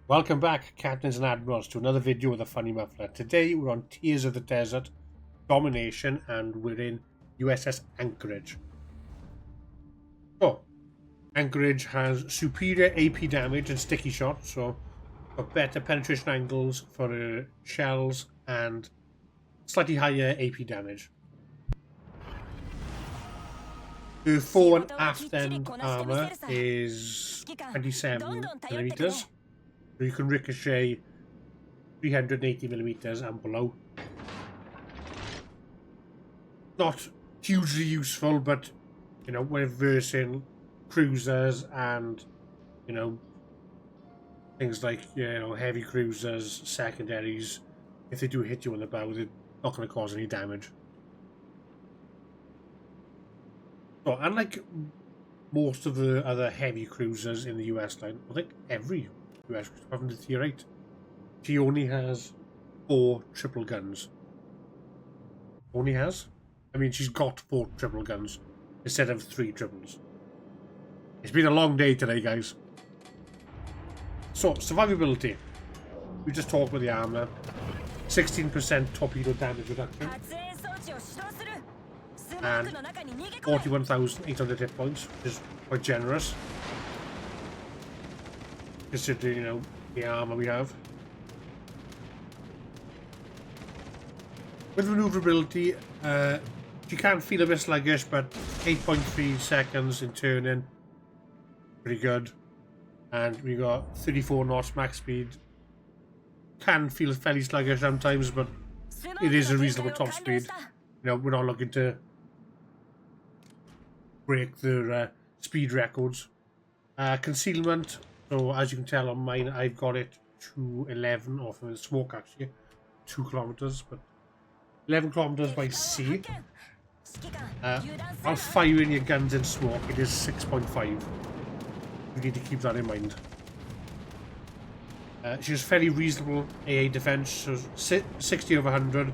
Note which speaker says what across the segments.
Speaker 1: Welcome back, Captains and Admirals, to another video with a funny muffler. Today we're on Tears of the Desert, Domination, and we're in USS Anchorage. So, Anchorage has superior AP damage and sticky shot, so got better penetration angles for shells and slightly higher AP damage. The fore and aft end armor is 27mm. So you can ricochet 380mm and below. Not hugely useful, but you know, when versing cruisers and things like heavy cruisers, secondaries, if they do hit you on the bow, they're not going to cause any damage. So unlike most of the other heavy cruisers in the US line, I think every US apart from the Tier 8, she only has 4 triple guns. Only has? I mean, she's got 4 triple guns instead of 3 triples. It's been a long day today, guys. So, survivability. We just talked about the armor. 16% torpedo damage reduction. And 41,800 hit points, which is quite generous. Considering, the armor we have. With maneuverability, you can feel a bit sluggish, but 8.3 seconds in turning, pretty good. And we got 34 knots max speed. Can feel fairly sluggish sometimes, but it is a reasonable top speed. We're not looking to break the speed records. Concealment. So as you can tell on mine, I've got it to 11, or for the smoke actually, 2 kilometers, but 11 kilometers by sea. While firing your guns in smoke, it is 6.5. You need to keep that in mind. She has fairly reasonable AA defense, so 60 over 100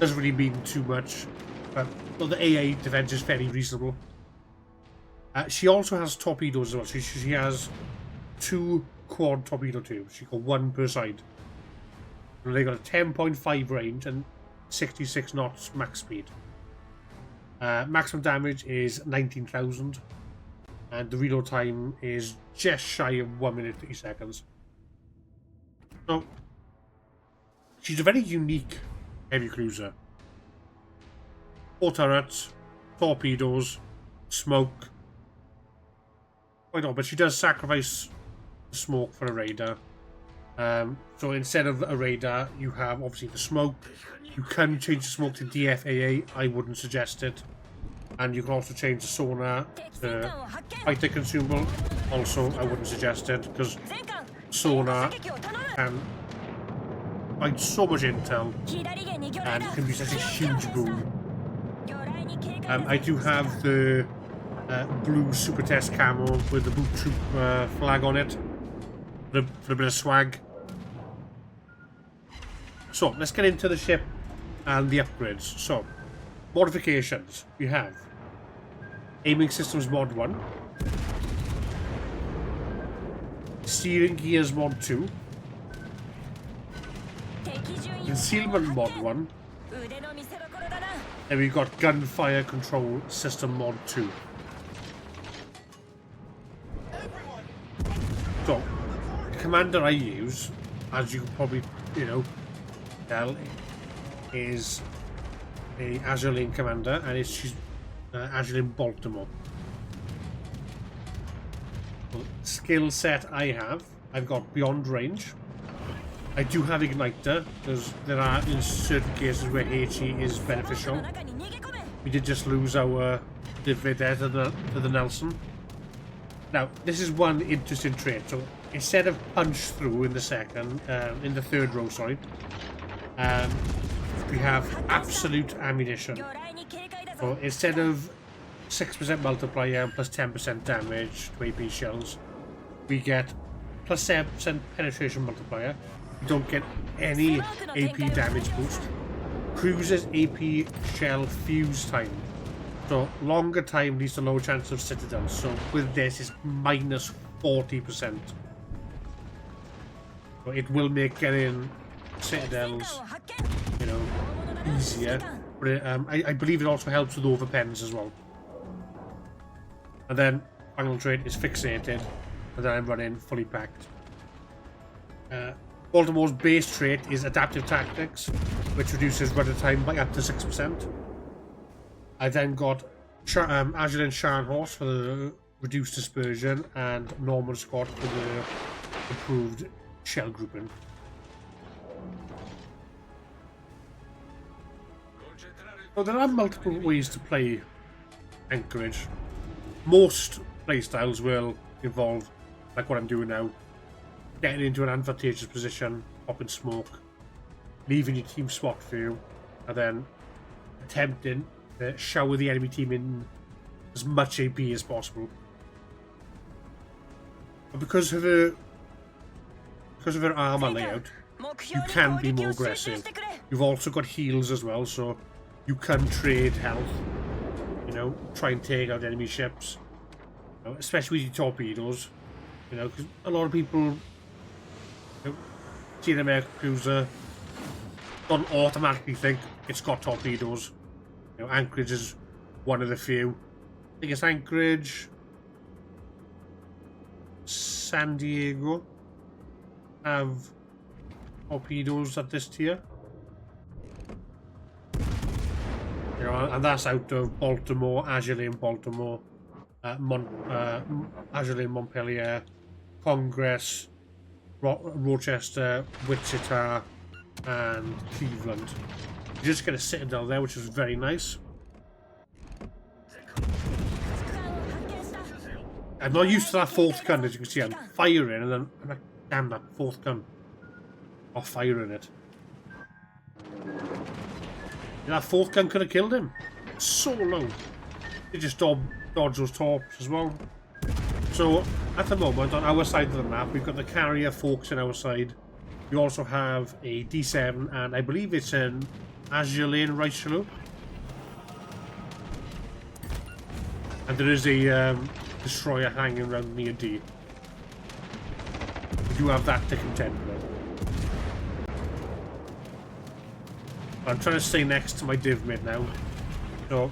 Speaker 1: doesn't really mean too much, but the AA defense is fairly reasonable. She also has torpedoes as well, so she has 2 quad torpedo tubes. She got 1 per side. And they got a 10.5 range and 66 knots max speed. Maximum damage is 19,000, and the reload time is just shy of 1 minute 30 seconds. So she's a very unique heavy cruiser. 4 turrets, torpedoes, smoke. Quite odd, but she does sacrifice smoke for a radar. So instead of a radar, you have obviously the smoke. You can change the smoke to DFAA. I wouldn't suggest it. And you can also change the sonar to fighter consumable. Also, I wouldn't suggest it, because sonar can find so much intel and it can be such a huge boon. I do have the blue super test camo with the boot troop flag on it for a bit of swag. So let's get into the ship and the upgrades. So modifications, we have aiming systems mod 1, steering gears mod 2, concealment mod 1, and we've got gunfire control system mod 2. So, the commander I use, as you can probably, tell, is a Azure Lane commander, and she's Azure Lane Baltimore. The skill set I have, I've got Beyond Range. I do have Igniter, because there are in certain cases where HE is beneficial. We did just lose our David there to the Nelson. Now, this is one interesting trait. So instead of punch through in the third row, sorry, we have absolute ammunition. So instead of 6% multiplier and plus 10% damage to AP shells, we get plus 7% penetration multiplier. We don't get any AP damage boost. Cruises AP shell fuse time. So longer time leads to lower chance of citadels. So with this, it's minus 40%. But it will make getting citadels, you know, easier. But I believe it also helps with overpens as well. And then final trait is fixated, and then I'm running fully packed. Baltimore's base trait is adaptive tactics, which reduces rudder time by up to 6%. I then got Agilent Shan Horse for the reduced dispersion, and Norman Scott for the improved shell grouping. Well, there are multiple ways to play Anchorage. Most playstyles will involve, like what I'm doing now, getting into an advantageous position, popping smoke, leaving your team spot for you, and then attempting to shower the enemy team in as much AP as possible. But because of her armor layout, you can be more aggressive. You've also got heals as well, so you can trade health. You know, try and take out enemy ships, you know, especially with your torpedoes. You know, because a lot of people, you know, see an American cruiser, don't automatically think it's got torpedoes. You know, Anchorage is one of the few. I think it's Anchorage, San Diego have torpedoes at this tier. You know, and that's out of Baltimore, Agilent Baltimore, Agilent Montpelier, Congress, Rochester, Wichita, and Cleveland. You just get a citadel there, which is very nice. I'm not used to that fourth gun, as you can see. I'm firing, and then I'm like, damn, that fourth gun. Or firing it. That fourth gun could have killed him. It's so low. They just dodge those torps as well. So, at the moment, on our side of the map, we've got the carrier focusing our side. We also have a D7, and I believe it's an Agilent Richelieu. And there is a destroyer hanging around near D. We do have that to contend with. I'm trying to stay next to my div mid now. So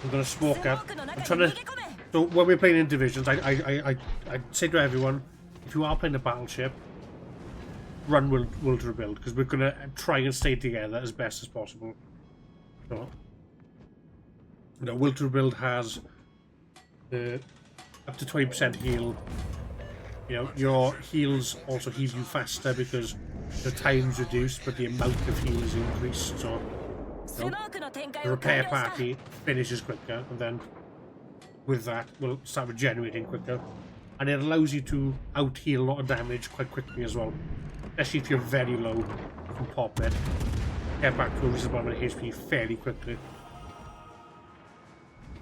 Speaker 1: I'm gonna smoke up. I'm trying to. So when we're playing in divisions, I say to everyone, if you are playing a battleship, run will to rebuild, because we're gonna try and stay together as best as possible. So, you know, will to rebuild has the up to 20% heal. You know, your heals also heal you faster because the time's reduced, but the amount of heal is increased. So, you know, the repair party finishes quicker, and then with that, we'll start regenerating quicker. And it allows you to out-heal a lot of damage quite quickly as well. Especially if you're very low, you can pop it. Get back to a reasonable amount of HP fairly quickly.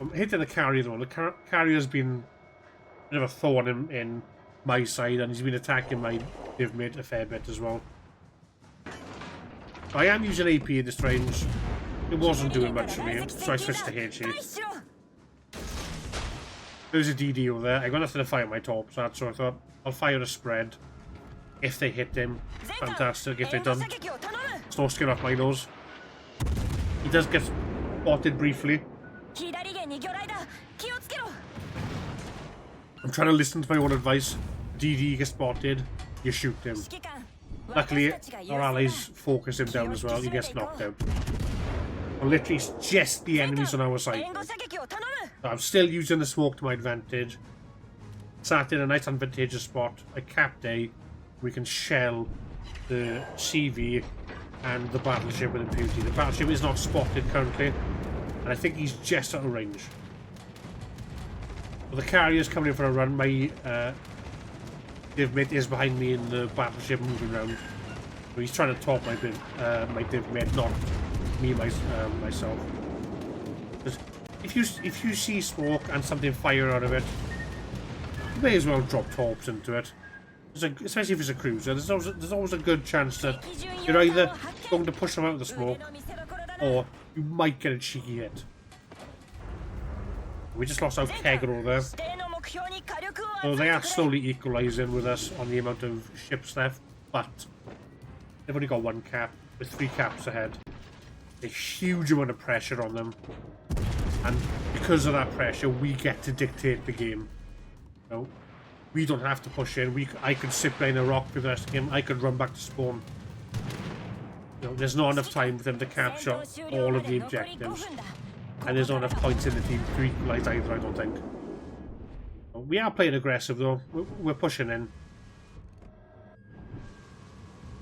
Speaker 1: I'm hitting the carrier though. The carrier's been a bit of a thorn in my side, and he's been attacking my div mid a fair bit as well. I am using AP in this range. It wasn't doing much for me, so I switched to HE. There's a DD over there. I got nothing to fire my torps at, so I thought I'll fire a spread. If they hit him, fantastic. If they don't, it's no skin off my nose. He does get spotted briefly. I'm trying to listen to my own advice. DD gets spotted, you shoot him. Luckily, our allies focus him down as well. He gets knocked out. Well, literally, it's just the enemies on our side. So I'm still using the smoke to my advantage. Sat in a nice advantageous spot. I capped A. We can shell the CV and the battleship with impunity. The battleship is not spotted currently, and I think he's just out of range. Well, the carrier's coming in for a run. My div mid is behind me in the battleship moving around. So he's trying to top my div mid, not me myself. If you see smoke and something fire out of it, you may as well drop torps into it. Especially if it's a cruiser, there's always a good chance that you're either going to push them out of the smoke, or you might get a cheeky hit. We just lost our Kegel there. So they are slowly equalising with us on the amount of ships left, but they've only got one cap, with 3 caps ahead. A huge amount of pressure on them, and because of that pressure, we get to dictate the game. You know, we don't have to push in. I could sit behind a rock for the rest of the game. I could run back to spawn. You know, there's not enough time for them to capture all of the objectives, and there's not enough points in the team to equalise either, I don't think. We are playing aggressive though. We're pushing in.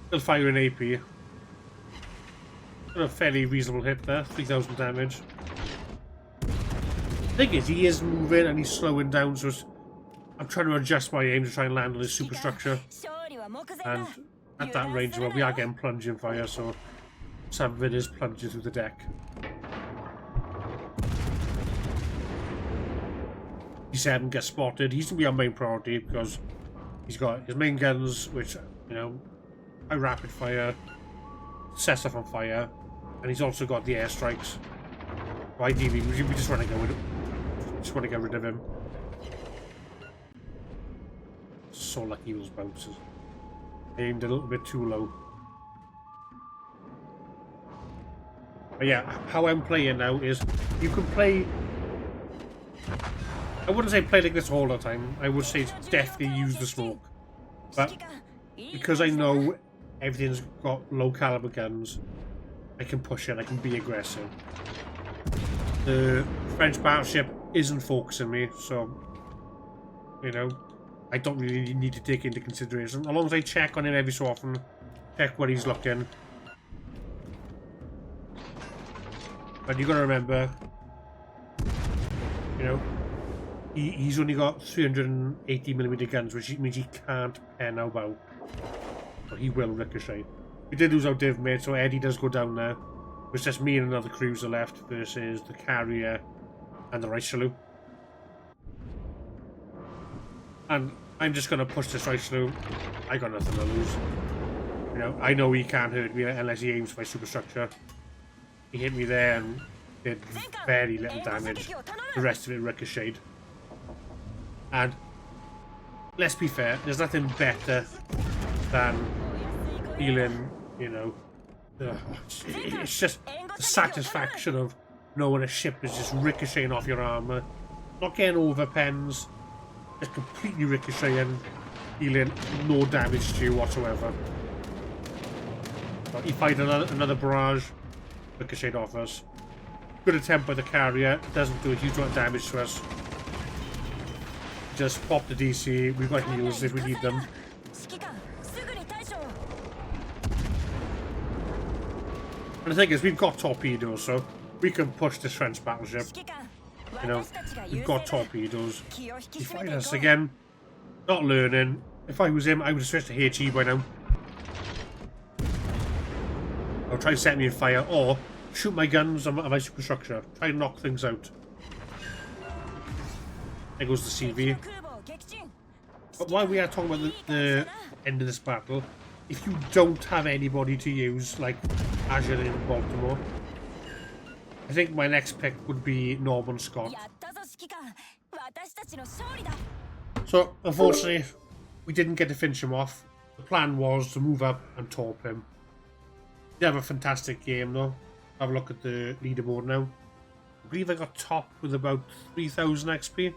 Speaker 1: Still firing AP. Got a fairly reasonable hit there. 3,000 damage. The thing is, he is moving and he's slowing down, so I'm trying to adjust my aim to try and land on his superstructure. And at that range, well, we are getting plunging fire, so some of it is plunging through the deck. He gets spotted. He's going to be our main priority because he's got his main guns, which, you know, high rapid fire, set stuff on fire, and he's also got the airstrikes. So ideally, we just want to get rid of him. So lucky those bounces. Aimed a little bit too low. But yeah, how I'm playing now is you can play. I wouldn't say play like this all the time. I would say definitely use the smoke. But because I know everything's got low caliber guns, I can push it, I can be aggressive. The French battleship isn't focusing me, so, you know, I don't really need to take into consideration. As long as I check on him every so often, check where he's looking. But you gotta remember, you know, he's only got 380mm guns, which means he can't pen our bow. But he will ricochet. We did lose our div mate, so Eddie does go down there. It's just me and another cruiser left versus the carrier and the Richelieu. And I'm just going to push this Richelieu. I got nothing to lose. You know, I know he can't hurt me unless he aims for my superstructure. He hit me there and did very little damage. The rest of it ricocheted. And let's be fair, there's nothing better than feeling, you know, it's just the satisfaction of knowing a ship is just ricocheting off your armour, not getting over pens, just completely ricocheting, dealing no damage to you whatsoever. But he fired another barrage, ricocheted off us. Good attempt by the carrier, doesn't do a huge amount of damage to us. Just pop the DC, we've got heals if we need them. And the thing is, we've got torpedoes, so we can push this French battleship. You know, we've got torpedoes. He fired us again. Not learning. If I was him, I would have switched to HE by now. Or try to set me on fire, or shoot my guns on my superstructure. Try and knock things out. There goes the CV. But while we are talking about the end of this battle, if you don't have anybody to use, like Azure in Baltimore, I think my next pick would be Norman Scott. So, unfortunately, we didn't get to finish him off. The plan was to move up and torp him. Did have a fantastic game though. Have a look at the leaderboard now. I believe I got top with about 3,000 XP. You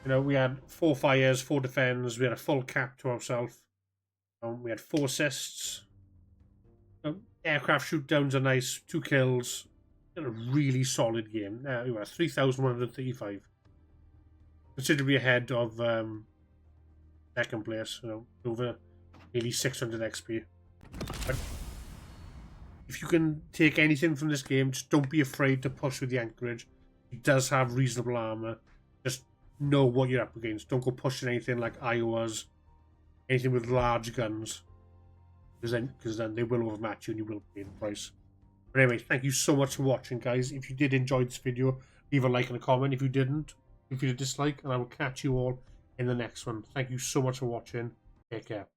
Speaker 1: know, we had 4 fires, 4 defends, we had a full cap to ourselves. We had 4 assists. Aircraft shoot downs are nice, 2 kills. A really solid game. We were 3,135. Considerably ahead of second place, you know, over nearly 600 XP. But if you can take anything from this game, just don't be afraid to push with the Anchorage. It does have reasonable armour. Just know what you're up against. Don't go pushing anything like Iowa's, anything with large guns, because then they will overmatch you and you will pay the price. But anyway, thank you so much for watching, guys. If you did enjoy this video, leave a like and a comment. If you didn't, leave a dislike, and I will catch you all in the next one. Thank you so much for watching. Take care.